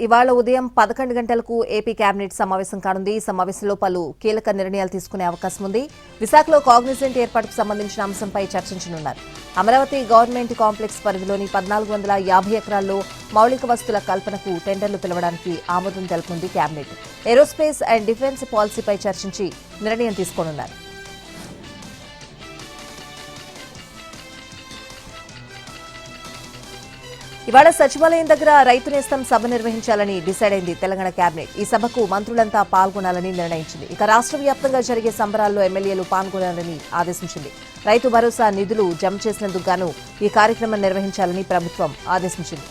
ఇవాళ ఉదయం 11 గంటలకు ఏపీ కేబినెట్ సమావేశం కానుంది. ఈ సమావేశంలో పలు కీలక నిర్ణయాలు తీసుకునే అవకాశం ఉంది. విశాఖలో కాగ్నిజెంట్ ఏర్పాటుకు సంబంధించిన అంశంపై చర్చించనున్నారు. అమరావతి గవర్నమెంట్ కాంప్లెక్స్ పరిధిలోని 1450 ఎకరాల్లో మౌలిక వస్తుల కల్పనకు టెండర్లు పిలవడానికి ఆమోదం తెలుపుతుంది కేబినెట్. ఏరోస్పేస్ అండ్ డిఫెన్స్ పాలసీపై చర్చించి నిర్ణయం తీసుకోనున్నారు. ఇవాళ సచివాలయం దగ్గర రైతు నేస్తం సభ నిర్వహించాలని డిసైడ్ అయింది తెలంగాణ కేబినెట్. ఈ సభకు మంత్రులంతా పాల్గొనాలని నిర్ణయించింది. ఇక రాష్ట్ర వ్యాప్తంగా జరిగే సంబరాల్లో ఎమ్మెల్యేలు పాల్గొనాలని ఆదేశించింది. రైతు భరోసా నిధులు జమ చేసినందుకు గాను ఈ కార్యక్రమం నిర్వహించాలని ప్రభుత్వం ఆదేశించింది.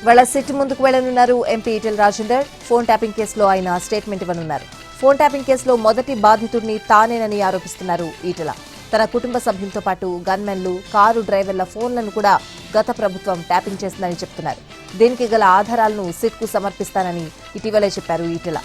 ఇవాళ సిట్ ముందుకు వెళ్లనున్నారు MP Etela Rajender. Phone tapping కేసులో ఆయన స్టేట్మెంట్ ఇవ్వనున్నారు. ఫోన్ ట్యాపింగ్ కేసులో మొదటి బాధితుడిని తానేనని ఆరోపిస్తున్నారు ఈటెల. తన కుటుంబ సభ్యులతో పాటు గన్మెన్లు, కారు డ్రైవర్ల ఫోన్లను కూడా గత ప్రభుత్వం ట్యాపింగ్ చేసిందని చెప్తున్నారు. దీనికి గల ఆధారాలను సిట్కు సమర్పిస్తానని ఇటీవలే చెప్పారు ఈటెల.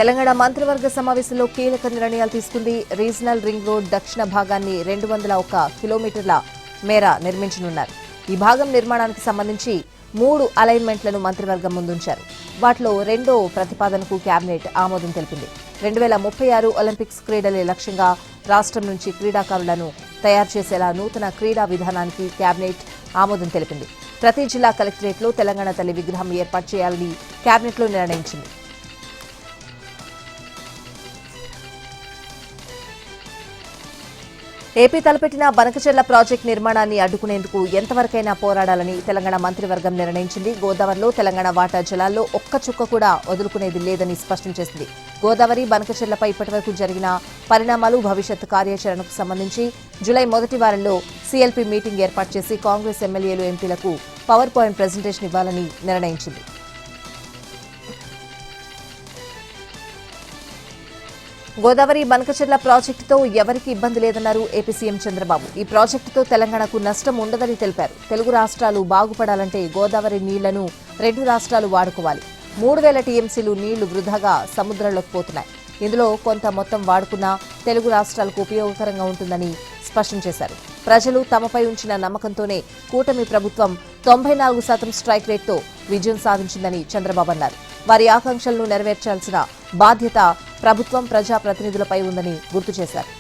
తెలంగాణ మంత్రివర్గ సమావేశంలో కీలక నిర్ణయాలు తీసుకుంది. రీజనల్ రింగ్ రోడ్ దక్షిణ భాగాన్ని 201 కిలోమీటర్ల మేర నిర్మించనున్నారు. ఈ భాగం నిర్మాణానికి సంబంధించి 3 అలైన్మెంట్లను మంత్రివర్గం ముందుంచారు. వాటిలో రెండో ప్రతిపాదనకు కేబినెట్ ఆమోదం తెలిపింది. 2036 ఒలింపిక్స్ క్రీడలే లక్ష్యంగా రాష్ట్రం నుంచి క్రీడాకారులను తయారు చేసేలా నూతన క్రీడా విధానానికి కేబినెట్ ఆమోదం తెలిపింది. ప్రతి జిల్లా కలెక్టరేట్లో తెలంగాణ తల్లి విగ్రహం ఏర్పాటు చేయాలని కేబినెట్లో నిర్ణయించింది. ఏపీ తలపెట్టిన బనకచెర్ల ప్రాజెక్టు నిర్మాణాన్ని అడ్డుకునేందుకు ఎంతవరకైనా పోరాడాలని తెలంగాణ మంత్రివర్గం నిర్ణయించింది. గోదావరిలో తెలంగాణ వాటా జలాల్లో ఒక్క చుక్క కూడా వదులుకునేది లేదని స్పష్టం చేసింది. గోదావరి బనకచెర్లపై ఇప్పటివరకు జరిగిన పరిణామాలు, భవిష్యత్ కార్యాచరణకు సంబంధించి జూలై మొదటి వారంలో సీఎల్పీ మీటింగ్ ఏర్పాటు చేసి కాంగ్రెస్ ఎమ్మెల్యేలు, ఎంపీలకు పవర్ పాయింట్ ప్రెజెంటేషన్ ఇవ్వాలని నిర్ణయించింది. గోదావరి బనకచెర్ల ప్రాజెక్టుతో ఎవరికీ ఇబ్బంది లేదన్నారు ఏపీ సీఎం చంద్రబాబు. ఈ ప్రాజెక్టుతో తెలంగాణకు నష్టం ఉండదని తెలిపారు. తెలుగు రాష్ట్రాలు బాగుపడాలంటే గోదావరి నీళ్లను 2 రాష్ట్రాలు వాడుకోవాలి. 3000 టీఎంసీలు నీళ్లు వృధాగా సముద్రంలోకి పోతున్నాయి. ఇందులో కొంత మొత్తం వాడుకున్నా తెలుగు రాష్ట్రాలకు ఉపయోగకరంగా ఉంటుందని స్పష్టం చేశారు. ప్రజలు తమపై ఉంచిన నమ్మకంతోనే కూటమి ప్రభుత్వం 94% స్ట్రైక్ రేట్తో విజయం సాధించిందని చంద్రబాబు అన్నారు. వారి ఆకాంక్షలను నెరవేర్చాల్సిన బాధ్యత ప్రభుత్వం, ప్రజాప్రతినిధులపై ఉందని గుర్తు చేశారు.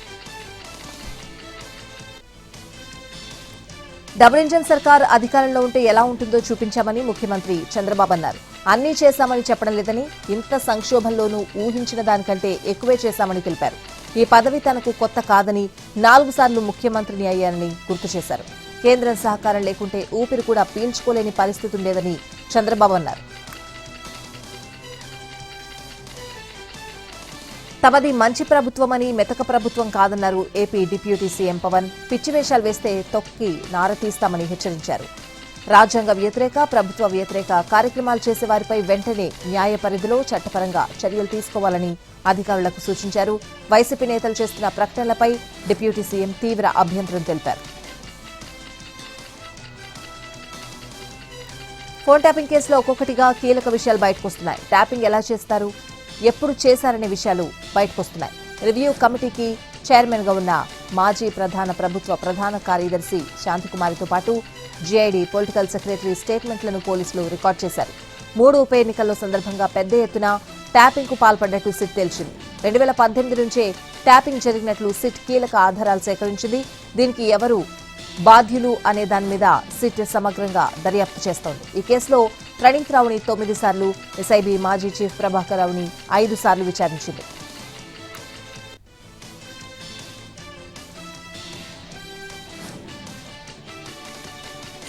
డబుల్ ఇంజన్ సర్కార్ అధికారంలో ఉంటే ఎలా ఉంటుందో చూపించామని ముఖ్యమంత్రి చంద్రబాబు అన్నారు. అన్నీ చేశామని చెప్పడం లేదని, ఇంత సంక్షోభంలోనూ ఊహించిన దానికంటే ఎక్కువే చేశామని తెలిపారు. ఈ పదవి తనకు కొత్త కాదని, 4 సార్లు ముఖ్యమంత్రిని అయ్యారని గుర్తు చేశారు. కేంద్రం సహకారం లేకుంటే ఊపిరి కూడా పీల్చుకోలేని పరిస్థితి ఉండేదని చంద్రబాబు అన్నారు. తమది మంచి ప్రభుత్వమని, మెతక ప్రభుత్వం కాదన్నారు ఏపీ డిప్యూటీ సీఎం పవన్. పిచ్చివేషాలు వేస్తే తొక్కి నారతీస్తామని హెచ్చరించారు. రాజ్యాంగ వ్యతిరేక, ప్రభుత్వ వ్యతిరేక కార్యక్రమాలు చేసే వారిపై వెంటనే న్యాయ పరిధిలో చట్టపరంగా చర్యలు తీసుకోవాలని అధికారులకు సూచించారు. వైసీపీ నేతలు చేస్తున్న ప్రకటనలపై డిప్యూటీ సీఎం తీవ్ర అభ్యంతరం తెలిపారు. ఫోన్ ట్యాపింగ్ కేసులో ఒక్కొక్కటిగా కీలక విషయాలు బయటకొస్తున్నాయి. ట్యాపింగ్ ఎలా చేస్తారు, ఎప్పుడు చేశారనే విషయాలు బయటకొస్తున్నాయి. రివ్యూ కమిటీకి చైర్మన్ గా ఉన్న మాజీ ప్రభుత్వ ప్రధాన కార్యదర్శి శాంతికుమారితో పాటు జీఐడీ పొలిటికల్ సెక్రటరీ స్టేట్మెంట్లను పోలీసులు రికార్డు చేశారు. 3 ఉప ఎన్నికల్లో సందర్భంగా పెద్ద ఎత్తున ట్యాపింగ్ కు పాల్పడ్డట్టు సిట్ తేల్చింది. 2018 నుంచే ట్యాపింగ్ జరిగినట్లు సిట్ కీలక ఆధారాలు సేకరించింది. దీనికి ఎవరు బాధ్యులు అనే దాని మీద సిట్ సమగ్రంగా దర్యాప్తు చేస్తోంది. ఈ కేసులో ప్రణీత్ రావుని 9 సార్లు, ఎస్ఐబీ మాజీ చీఫ్ ప్రభాకర్ రావుని 5 సార్లు విచారించింది.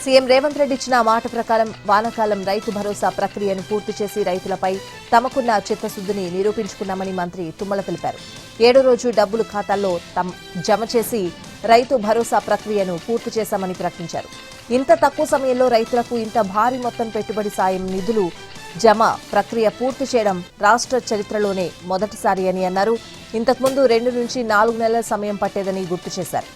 సీఎం రేవంత్ రెడ్డి ఇచ్చిన మాట ప్రకారం వానాకాలం రైతు భరోసా ప్రక్రియను పూర్తి చేసి రైతులపై తమకున్న చిత్తశుద్ధిని నిరూపించుకున్నామని మంత్రి తుమ్మల తెలిపారు. 7వ రోజు డబ్బులు ఖాతాల్లో జమ చేసి రైతు భరోసా ప్రక్రియను పూర్తి చేశామని ప్రకటించారు. ఇంత తక్కువ సమయంలో రైతులకు ఇంత భారీ మొత్తం పెట్టుబడి సాయం నిధులు జమ ప్రక్రియ పూర్తి చేయడం రాష్ట్ర చరిత్రలోనే మొదటిసారి అని అన్నారు. ఇంతకుముందు 2 నుంచి 4 నెలల సమయం పట్టేదని గుర్తు చేశారు.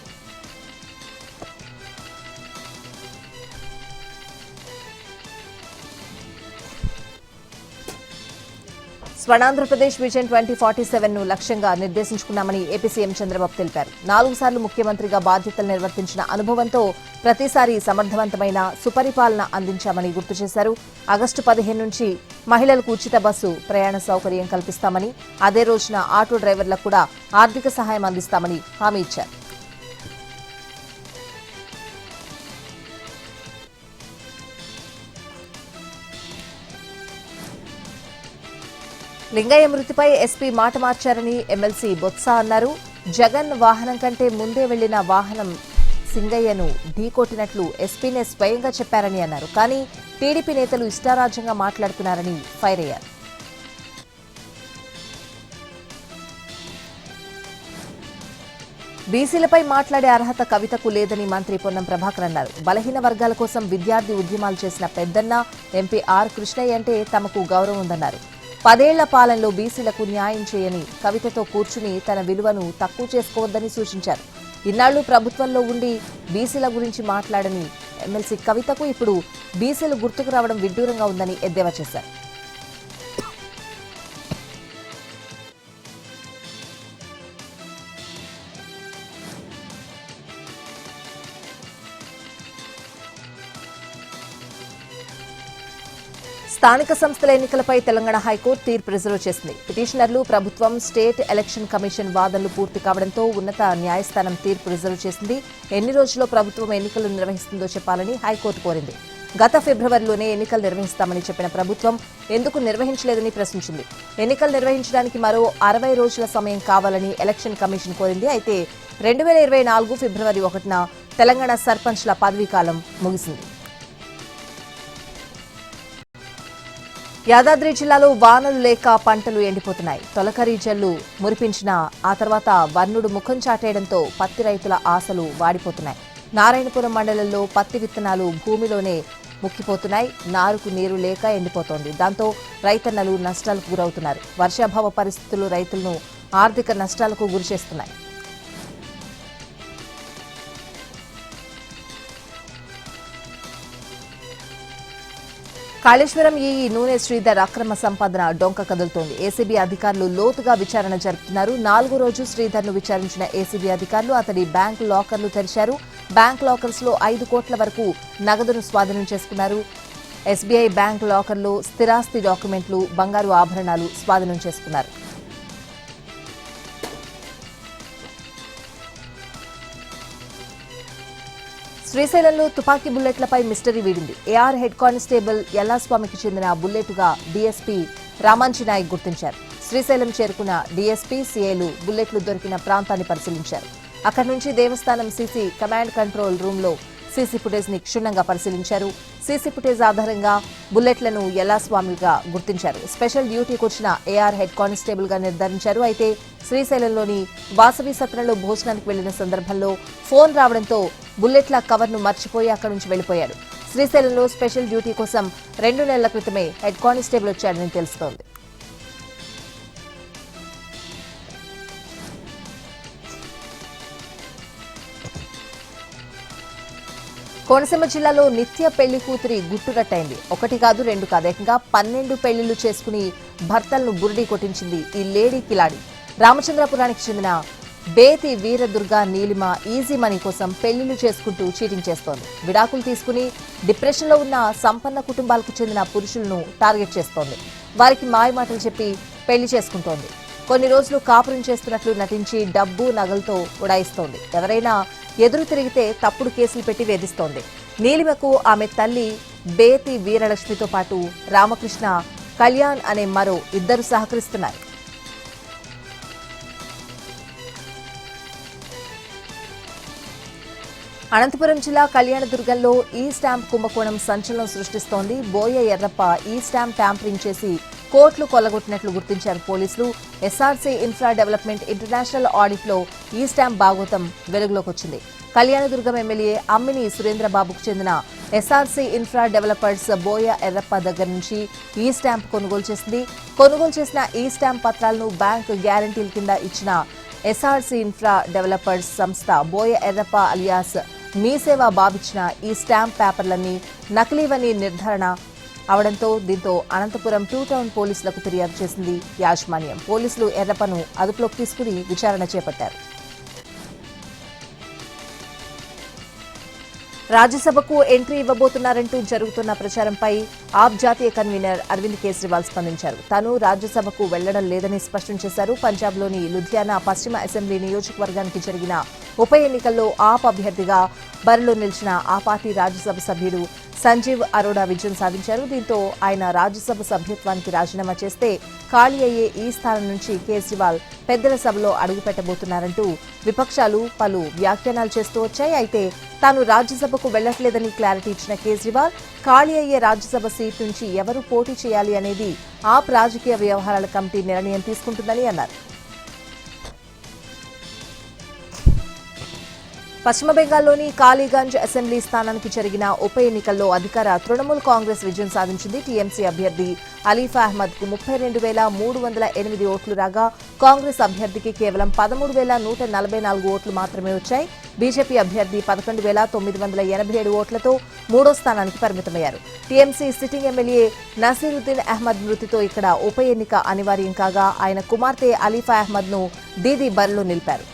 స్వర్ణాంధ్రప్రదేశ్ విజన్ 2047ను లక్ష్యంగా నిర్దేశించుకున్నామని ఏపీ సీఎం చంద్రబాబు తెలిపారు. 4 సార్లు ముఖ్యమంత్రిగా బాధ్యతలు నిర్వర్తించిన అనుభవంతో ప్రతిసారి సమర్థవంతమైన సుపరిపాలన అందించామని గుర్తు చేశారు. ఆగస్టు 15 నుంచి మహిళలకు ఉచిత బస్సు ప్రయాణ సౌకర్యం కల్పిస్తామని, అదే రోజున ఆటో డ్రైవర్లకు కూడా ఆర్థిక సహాయం అందిస్తామని హామీ ఇచ్చారు. లింగయ్య మృతిపై ఎస్పీ మాట మార్చారని ఎమ్మెల్సీ బొత్స అన్నారు. జగన్ వాహనం కంటే ముందే వెళ్లిన వాహనం సింగయ్యను ఢీకొట్టినట్లు ఎస్పీనే స్వయంగా చెప్పారని అన్నారు. కానీ టీడీపీ నేతలు ఇష్టారాజ్యంగా మాట్లాడుతున్నారని ఫైర్ అయ్యారు. బీసీలపై మాట్లాడే అర్హత కవితకు లేదని మంత్రి పొన్నం ప్రభాకర్ అన్నారు. బలహీన వర్గాల కోసం విద్యార్థి ఉద్యమాలు చేసిన పెద్దన్న ఎంపీ ఆర్ కృష్ణయ్య అంటే తమకు గౌరవం ఉందన్నారు. 10 ఏళ్ల పాలనలో బీసీలకు న్యాయం చేయని కవితతో కూర్చుని తన విలువను తక్కువ చేసుకోవద్దని సూచించారు. ఇన్నాళ్లు ప్రభుత్వంలో ఉండి బీసీల గురించి మాట్లాడని ఎమ్మెల్సీ కవితకు ఇప్పుడు బీసీలు గుర్తుకు రావడం విడ్డూరంగా ఉందని ఎద్దేవా చేశారు. స్థానిక సంస్థల ఎన్నికలపై తెలంగాణ హైకోర్టు తీర్పు రిజర్వ్ చేసింది. పిటిషనర్లు, ప్రభుత్వం, స్టేట్ ఎలక్షన్ కమిషన్ వాదనలు పూర్తి కావడంతో ఉన్నత న్యాయస్థానం తీర్పు రిజర్వ్ చేసింది. ఎన్ని రోజుల్లో ప్రభుత్వం ఎన్నికలు నిర్వహిస్తుందో చెప్పాలని హైకోర్టు కోరింది. గత ఫిబ్రవరిలోనే ఎన్నికలు నిర్వహిస్తామని చెప్పిన ప్రభుత్వం ఎందుకు నిర్వహించలేదని ప్రశ్నించింది. ఎన్నికలు నిర్వహించడానికి మరో 60 రోజుల సమయం కావాలని ఎలక్షన్ కమిషన్ కోరింది. అయితే 2024 ఫిబ్రవరి 1న తెలంగాణ సర్పంచ్ల పదవీకాలం ముగిసింది. యాదాద్రి జిల్లాలో వానలు లేక పంటలు ఎండిపోతున్నాయి. తొలకరి జల్లు మురిపించిన ఆ తర్వాత వర్ణుడు ముఖం చాటేయడంతో పత్తి రైతుల ఆశలు వాడిపోతున్నాయి. నారాయణపురం మండలంలో పత్తి విత్తనాలు భూమిలోనే ముక్కిపోతున్నాయి. నారుకు నీరు లేక ఎండిపోతోంది. దాంతో రైతన్నలు నష్టాలకు గురవుతున్నారు. వర్షాభావ పరిస్థితులు రైతులను ఆర్థిక నష్టాలకు గురిచేస్తున్నాయి. కాళేశ్వరం ఈఈ నూనె శ్రీధర్ అక్రమ సంపాదన డొంక కదులుతోంది. ఏసీబీ అధికారులు లోతుగా విచారణ జరుపుతున్నారు. 4వ రోజు శ్రీధర్ను విచారించిన ఏసీబీ అధికారులు అతడి బ్యాంకు లాకర్లు తెరిచారు. బ్యాంక్ లాకర్స్ లో 5 కోట్ల వరకు నగదును స్వాధీనం చేసుకున్నారు. ఎస్బీఐ బ్యాంక్ లాకర్లో స్థిరాస్తి డాక్యుమెంట్లు, బంగారు ఆభరణాలు స్వాధీనం చేసుకున్నారు. శ్రీశైలంలో తుపాకీ బుల్లెట్లపై మిస్టరీ వీడింది. ఏఆర్ హెడ్ కానిస్టేబుల్ ఎల్లాస్వామికి చెందిన బుల్లెటుగా డీఎస్పీ రామాంజీ నాయక్ గుర్తించారు. శ్రీశైలం చేరుకున్న డీఎస్పీ, సీఐలు బుల్లెట్లు దొరికిన ప్రాంతాన్ని పరిశీలించారు. అక్కడి నుంచి దేవస్థానం సీసీ కమాండ్ కంట్రోల్ రూంలో సీసీ ఫుటేజ్ ని క్షుణ్ణంగా పరిశీలించారు. సీసీ ఫుటేజ్ ఆధారంగా బుల్లెట్లను ఎల్లాస్వామిగా గుర్తించారు. స్పెషల్ డ్యూటీకి వచ్చిన ఏఆర్ హెడ్ కానిస్టేబుల్ గా నిర్ధారించారు. అయితే శ్రీశైలంలోని వాసవి సత్రంలో భోజనానికి వెళ్లిన సందర్భంలో ఫోన్ రావడంతో బుల్లెట్ల కవర్ను మర్చిపోయి అక్కడి నుంచి వెళ్లిపోయారు. శ్రీశైలంలో స్పెషల్ డ్యూటీ కోసం 2 నెలల క్రితమే హెడ్ కానిస్టేబుల్ వచ్చాడని తెలుస్తోంది. కోనసీమ జిల్లాలో నిత్య పెళ్లి కూతురి గుట్టురట్టయింది. 1 కాదు 2 కాదు, ఏకంగా 12 పెళ్లిళ్లు చేసుకుని భర్తలను బురిడి కొట్టించింది ఈ లేడీ కిలాడి. రామచంద్రపురానికి చెందిన బేతి వీరదుర్గ నీలిమ ఈజీ మనీ కోసం పెళ్లిళ్లు చేసుకుంటూ చీటింగ్ చేస్తోంది. విడాకులు తీసుకుని డిప్రెషన్లో ఉన్న సంపన్న కుటుంబాలకు చెందిన పురుషులను టార్గెట్ చేస్తోంది. వారికి మాయమాటలు చెప్పి పెళ్లి చేసుకుంటోంది. కొన్ని రోజులు కాపురం చేస్తున్నట్లు నటించి డబ్బు, నగలతో ఉడాయిస్తోంది. ఎవరైనా ఎదురు తిరిగితే తప్పుడు కేసులు పెట్టి వేధిస్తోంది. నీలిమకు ఆమె తల్లి బేతి వీరలక్ష్మితో పాటు రామకృష్ణ, కళ్యాణ్ అనే మరో 2 సహకరిస్తున్నారు. అనంతపురం జిల్లా కళ్యాణదుర్గంలో ఈ స్టాంప్ కుంభకోణం సంచలనం సృష్టిస్తోంది. బోయ ఎర్రప్ప ఈ స్టాంప్ ట్యాంపరింగ్ చేసి కోట్లు కొల్లగొట్టినట్లు గుర్తించారు పోలీసులు. SRC infra development international audit లో ఈ స్టాంప్ భాగోతం వెలుగులోకి వచ్చింది. కళ్యాణదుర్గం ఎమ్మెల్యే అమ్మిని సురేంద్రబాబుకు చెందిన ఎస్ఆర్సీ ఇన్ఫ్రా డెవలపర్స్ బోయ ఎర్రప్ప దగ్గర నుంచి ఈ స్టాంప్ కొనుగోలు చేసింది. కొనుగోలు చేసిన ఈ స్టాంప్ పత్రాలను బ్యాంక్ గ్యారంటీల కింద ఇచ్చిన ఎస్ఆర్సీ ఇన్ఫ్రా డెవలపర్స్ సంస్థ బోయ ఎర్రప్ప అలియాస్ మీసేవా బాబిచ్చిన ఈ స్టాంప్ పేపర్లన్నీ నకిలీవని నిర్ధారణ దీంతో అనంతపురం 2 టౌన్ పోలీసులకు ఫిర్యాదు చేసింది యాజమాన్యం. పోలీసులు ఎర్రప్పను అదుపులోకి తీసుకుని విచారణ చేపట్టారు. రాజ్యసభకు ఎంట్రీ ఇవ్వబోతున్నారంటూ జరుగుతున్న ప్రచారంపై ఆప్ జాతీయ కన్వీనర్ అరవింద్ కేజ్రీవాల్ స్పందించారు. తాను రాజ్యసభకు వెళ్లడం లేదని స్పష్టం చేశారు. పంజాబ్లోని లుధియానా పశ్చిమ అసెంబ్లీ నియోజకవర్గానికి జరిగిన ఉప ఎన్నికల్లో ఆప్ అభ్యర్థిగా బరిలో నిలిచిన ఆ పార్టీ రాజ్యసభ సభ్యుడు సంజీవ్ అరోడా విజయం సాధించారు. దీంతో ఆయన రాజ్యసభ సభ్యత్వానికి రాజీనామా చేస్తే ఖాళీ అయ్యే ఈ స్థానం నుంచి కేజ్రీవాల్ పెద్దల సభలో అడుగుపెట్టబోతున్నారంటూ విపక్షాలు పలు వ్యాఖ్యానాలు చేస్తూ వచ్చాయి. అయితే తాను రాజ్యసభకు వెళ్లట్లేదని క్లారిటీ ఇచ్చిన కేజ్రీవాల్ ఖాళీ అయ్యే రాజ్యసభ సీట్ నుంచి ఎవరు పోటీ చేయాలి అనేది ఆప్ రాజకీయ వ్యవహారాల కమిటీ నిర్ణయం తీసుకుంటుందని అన్నారు. పశ్చిమ బెంగాల్లోని కాళీగంజ్ అసెంబ్లీ స్థానానికి జరిగిన ఉప ఎన్నికల్లో అధికార తృణమూల్ కాంగ్రెస్ విజయం సాధించింది. టీఎంసీ అభ్యర్థి అలీఫా అహ్మద్ కు 32,308 ఓట్లు రాగా కాంగ్రెస్ అభ్యర్థికి కేవలం 13,144 ఓట్లు మాత్రమే వచ్చాయి. బీజేపీ అభ్యర్థి 11,987 ఓట్లతో మూడో స్థానానికి పరిమితమయ్యారు. TMC sitting MLA Nasiruddin Ahmed మృతితో ఇక్కడ ఉప ఎన్నిక అనివార్యం కాగా ఆయన కుమార్తె అలీఫా అహ్మద్ ను దీదీ బరిలో నిలిపారు.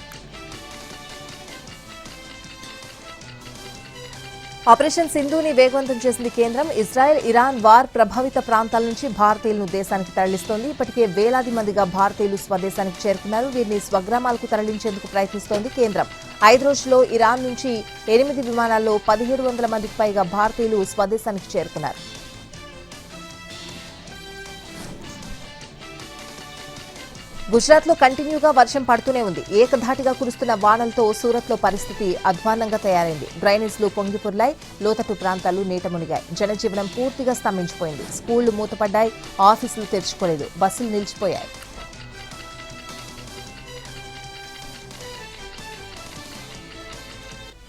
ఆపరేషన్ సింధుని వేగవంతం చేసింది కేంద్రం. ఇజ్రాయెల్ ఇరాన్ వార్ ప్రభావిత ప్రాంతాల నుంచి భారతీయులను దేశానికి తరలిస్తోంది. ఇప్పటికే వేలాది మందిగా భారతీయులు స్వదేశానికి చేరుకున్నారు. వీరిని స్వగ్రామాలకు తరలించేందుకు ప్రయత్నిస్తోంది కేంద్రం. 5 రోజుల్లో ఇరాన్ నుంచి 8 విమానాల్లో 1700 మందికి పైగా భారతీయులు స్వదేశానికి చేరుకున్నారు. గుజరాత్లో కంటిన్యూగా వర్షం పడుతూనే ఉంది. ఏకధాటిగా కురుస్తున్న వానలతో సూరత్లో పరిస్థితి అధ్వాన్నంగా తయారైంది. డ్రైనేజ్లు పొంగిపొర్లాయి, లోతట్టు ప్రాంతాలు నీట మునిగాయి. జనజీవనం పూర్తిగా స్తంభించిపోయింది. స్కూళ్లు మూతపడ్డాయి, ఆఫీసులు తెరుచుకోలేదు, బస్సులు నిలిచిపోయాయి.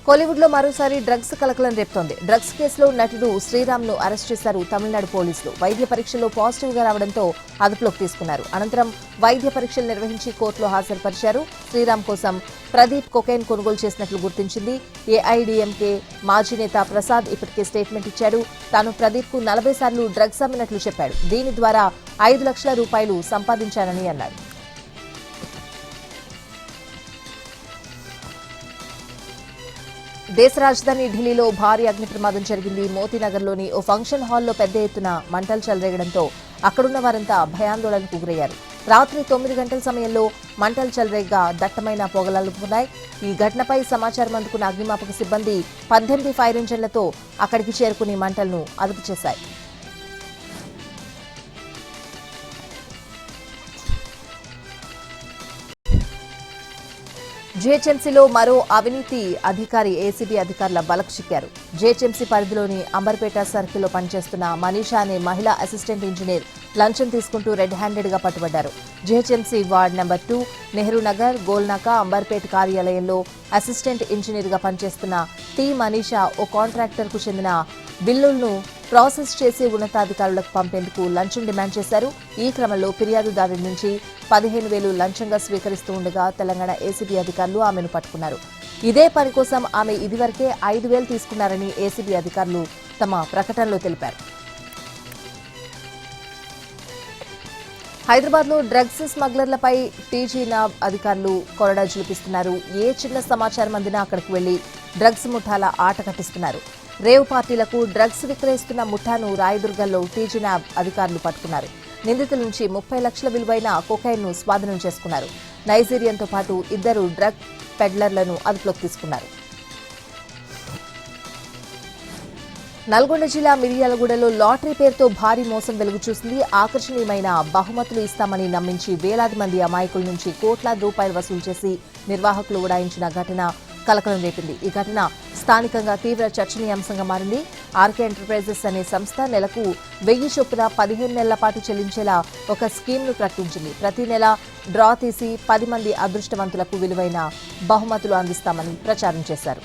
కోలీవుడ్ లో మరోసారి డ్రగ్స్ కలకలం రేపుతోంది. డ్రగ్స్ కేసులో నటుడు శ్రీరామ్ ను అరెస్ట్ చేశారు తమిళనాడు పోలీసులు. వైద్య పరీక్షలో పాజిటివ్ గా రావడంతో అదుపులోకి తీసుకున్నారు. అనంతరం వైద్య పరీక్షలు నిర్వహించి కోర్టులో హాజరుపరిచారు. శ్రీరామ్ కోసం ప్రదీప్ కొకైన్ కొనుగోలు చేసినట్లు గుర్తించింది. ఏఐడీఎంకే మాజీ నేత ప్రసాద్ ఇప్పటికే స్టేట్మెంట్ ఇచ్చాడు. తాను ప్రదీప్ కు 40 సార్లు డ్రగ్స్ అమ్మినట్లు చెప్పాడు. దీని ద్వారా 5 లక్షల రూపాయలు సంపాదించానని అన్నాడు. దేశ రాజధాని ఢిల్లీలో భారీ అగ్ని ప్రమాదం జరిగింది. మోతీనగర్లోని ఓ ఫంక్షన్ హాల్లో పెద్ద ఎత్తున మంటలు చెలరేగడంతో అక్కడున్న వారంతా భయాందోళనకు గురయ్యారు. రాత్రి 9 గంటల సమయంలో మంటలు చెలరేగ్గా దట్టమైన పొగలలుపుకున్నాయి. ఈ ఘటనపై సమాచారం అందుకున్న అగ్నిమాపక సిబ్బంది 18 ఫైర్ ఇంజన్లతో అక్కడికి చేరుకుని మంటలను అదుపు చేశాయి. జీహెచ్ఎంసీలో మరో అవినీతి అధికారి ఏసీబీ అధికారుల బలకు చిక్కారు. జీహెచ్ఎంసీ పరిధిలోని అంబర్పేట సర్కిల్లో పనిచేస్తున్న మనీషా అనే మహిళా అసిస్టెంట్ ఇంజనీర్ లంచం తీసుకుంటూ రెడ్ హ్యాండెడ్ గా పట్టుబడ్డారు. GHMC ward number 2, Nehru Nagar, Golnaka, Amberpet కార్యాలయంలో అసిస్టెంట్ ఇంజనీర్ గా పనిచేస్తున్న టి మనీషా ఓ కాంట్రాక్టర్ కు చెందిన బిల్లులను ప్రాసెస్ చేసి ఉన్నతాధికారులకు పంపేందుకు లంచం డిమాండ్ చేశారు. ఈ క్రమంలో ఫిర్యాదుదారుడి నుంచి 15,000 లంచంగా స్వీకరిస్తూ ఉండగా తెలంగాణ ఏసీబీ అధికారులు ఆమెను పట్టుకున్నారు. ఇదే పని కోసం ఆమె ఇదివరకే 5,000 తీసుకున్నారని ఏసీబీ అధికారులు తమ ప్రకటనలో తెలిపారు. హైదరాబాద్లో డ్రగ్స్ స్మగ్లర్లపై టీజీ నాబ్ అధికారులు కొరడా జులిపిస్తున్నారు. ఏ చిన్న సమాచారం అందినా అక్కడికి వెళ్లి డ్రగ్స్ ముఠాల ఆట కట్టిస్తున్నారు. రేవ్ పార్టీలకు డ్రగ్స్ విక్రయిస్తున్న ముఠాను రాయదుర్గంలో టీజీ నాబ్ అధికారులు పట్టుకున్నారు. నిందితుల నుంచి 30 లక్షల విలువైన కొకైన్ ను స్వాధీనం చేసుకున్నారు. నైజీరియాతో పాటు 2 డ్రగ్ పెడ్లర్లను అదుపులోకి తీసుకున్నారు. నల్గొండ జిల్లా మిర్యాలగూడలో లాటరీ పేరుతో భారీ మోసం వెలుగు చూసింది. ఆకర్షణీయమైన బహుమతులు ఇస్తామని నమ్మించి వేలాది మంది అమాయకుల నుంచి కోట్లాది రూపాయలు వసూలు చేసి నిర్వాహకులు ఉడాయించిన ఘటన కలకలం రేపింది. ఈ ఘటన స్థానికంగా తీవ్ర చర్చనీయాంశంగా మారింది. ఆర్కే ఎంటర్ప్రైజెస్ అనే సంస్థ నెలకు 1000 చొప్పున 15 నెలల పాటు చెల్లించేలా ఒక స్కీమ్ను ప్రకటించింది. ప్రతి నెల డ్రా తీసి 10 మంది అదృష్టవంతులకు విలువైన బహుమతులు అందిస్తామని ప్రచారం చేశారు.